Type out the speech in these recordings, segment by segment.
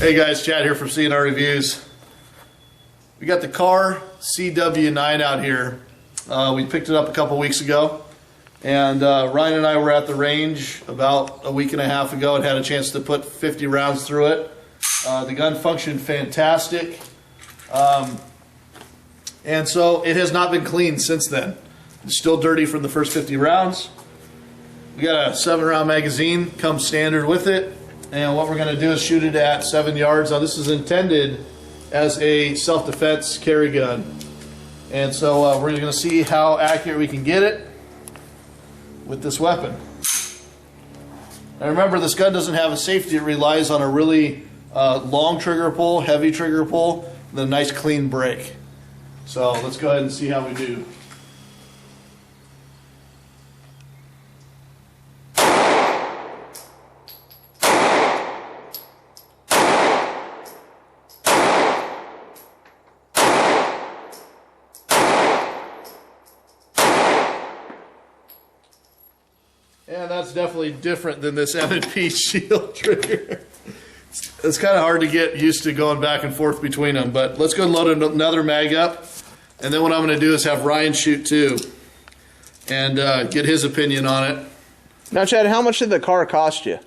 Hey guys, Chad here from CNR Reviews. We got the Kahr CW9 out here. We picked it up a couple weeks ago, and Ryan and I were at the range about a week and a half ago and had a chance to put 50 rounds through it. The gun functioned fantastic, and so it has not been cleaned since then. It's still dirty from the first 50 rounds. We got a 7-round magazine, comes standard with it. And what we're going to do is shoot it at 7 yards. Now this is intended as a self-defense carry gun. And so we're going to see how accurate we can get it with this weapon. Now remember, this gun doesn't have a safety. It relies on a really long trigger pull, heavy trigger pull, and a nice clean break. So let's go ahead and see how we do. And that's definitely different than this M&P shield trigger. It's kind of hard to get used to going back and forth between them, but let's go and load another mag up. And then what I'm going to do is have Ryan shoot too and get his opinion on it. Now, Chad, how much did the Kahr cost you?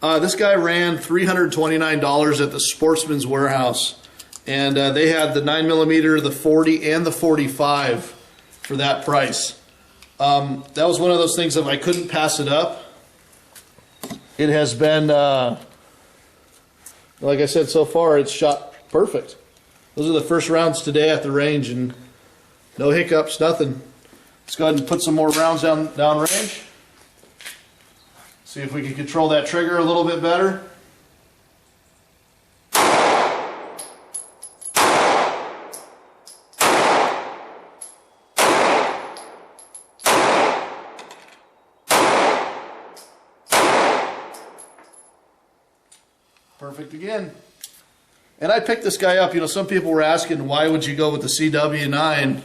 This guy ran $329 at the Sportsman's Warehouse. And they had the 9mm, the 40, and the 45 for that price. That was one of those things that I couldn't pass it up. It has been, like I said, so far it's shot perfect. Those are the first rounds today at the range, and no hiccups, nothing. Let's go ahead and put some more rounds down range. See if we can control that trigger a little bit better. Perfect again. And I picked this guy up. You know, some people were asking, why would you go with the CW9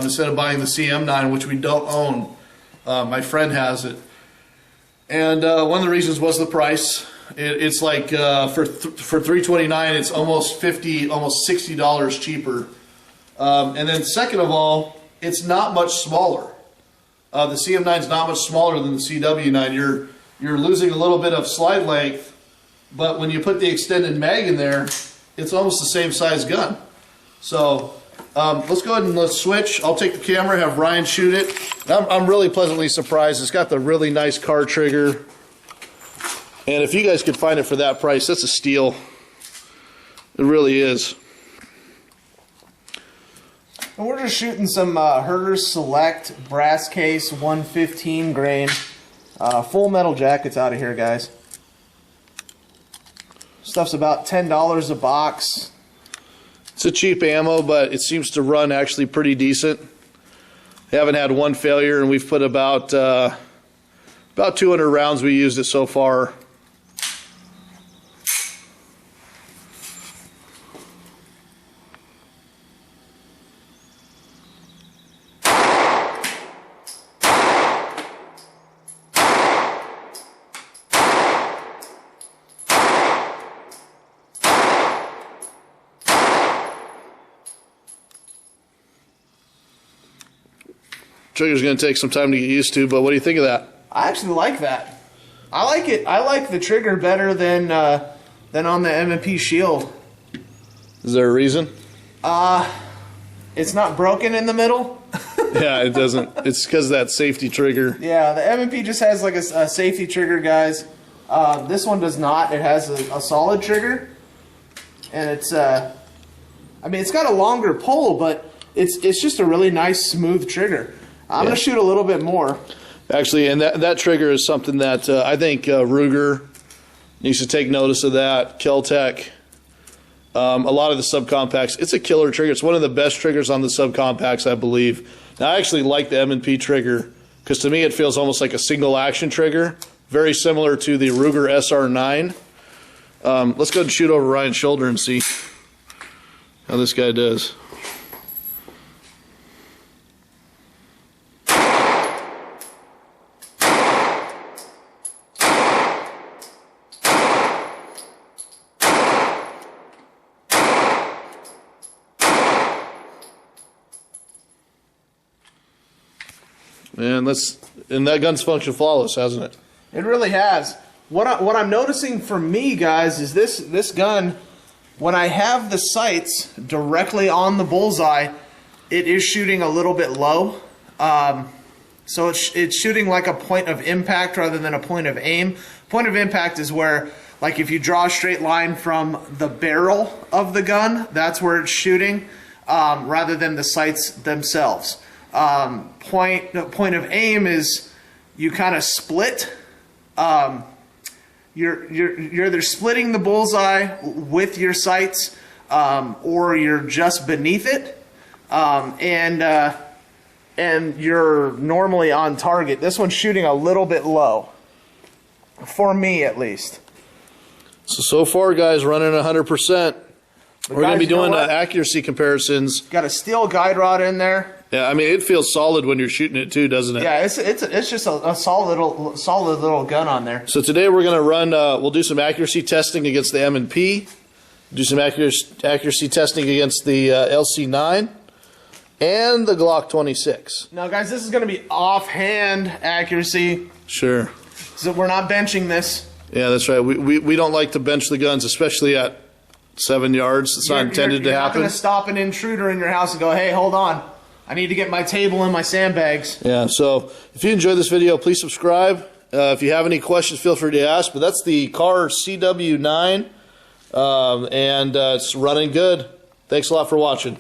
instead of buying the CM9, which we don't own. My friend has it. And one of the reasons was the price. It's like for $329, it's almost $50, almost $60 cheaper. And then second of all, it's not much smaller. The CM9 is not much smaller than the CW9. You're losing a little bit of slide length. But when you put the extended mag in there, it's almost the same size gun. So let's go ahead and let's switch. I'll take the camera, have Ryan shoot it. I'm really pleasantly surprised. It's got the really nice Kahr trigger. And if you guys could find it for that price, that's a steal. It really is. And we're just shooting some Herder's Select brass case 115 grain full metal jackets out of here, guys. Stuff's about $10 a box. It's a cheap ammo, but it seems to run actually pretty decent. We haven't had one failure, and we've put about 200 rounds we used it so far. Trigger's going to take some time to get used to, but what do you think of that? I actually like that. I like it. I like the trigger better than on the M&P Shield. Is there a reason? It's not broken in the middle. Yeah, it doesn't. It's because of that safety trigger. Yeah, the M&P just has like a safety trigger, guys. This one does not. It has a solid trigger, and it's I mean, it's got a longer pull, but it's just a really nice smooth trigger. I'm going to shoot a little bit more. Actually, and that trigger is something that I think Ruger needs to take notice of that. Kel-Tec, a lot of the subcompacts. It's a killer trigger. It's one of the best triggers on the subcompacts, I believe. Now, I actually like the M&P trigger because to me it feels almost like a single action trigger, very similar to the Ruger SR9. Let's go ahead and shoot over Ryan's shoulder and see how this guy does. And that gun's functioned flawless, hasn't it? It really has. What I'm noticing for me, guys, is this gun, when I have the sights directly on the bullseye, it is shooting a little bit low. So it's shooting like a point of impact rather than a point of aim. Point of impact is where, like, if you draw a straight line from the barrel of the gun, that's where it's shooting, rather than the sights themselves. Point of aim is you kind of split. You're either splitting the bullseye with your sights, or you're just beneath it, and you're normally on target. This one's shooting a little bit low, for me at least. So far, guys, running 100%. We're going to be doing accuracy comparisons. Got a steel guide rod in there. Yeah, I mean, it feels solid when you're shooting it too, doesn't it? Yeah, it's just a solid little gun on there. So today we're going to run. We'll do some accuracy testing against the M&P. Do some accuracy testing against the LC9 and the Glock 26. Now, guys, this is going to be offhand accuracy. Sure. So we're not benching this. Yeah, that's right. We don't like to bench the guns, especially at 7 yards. It's not intended to happen. You're not going to stop an intruder in your house and go, hey, hold on. I need to get my table and my sandbags. Yeah, so if you enjoyed this video, please subscribe. If you have any questions, feel free to ask. But that's the Kahr CW9, and it's running good. Thanks a lot for watching.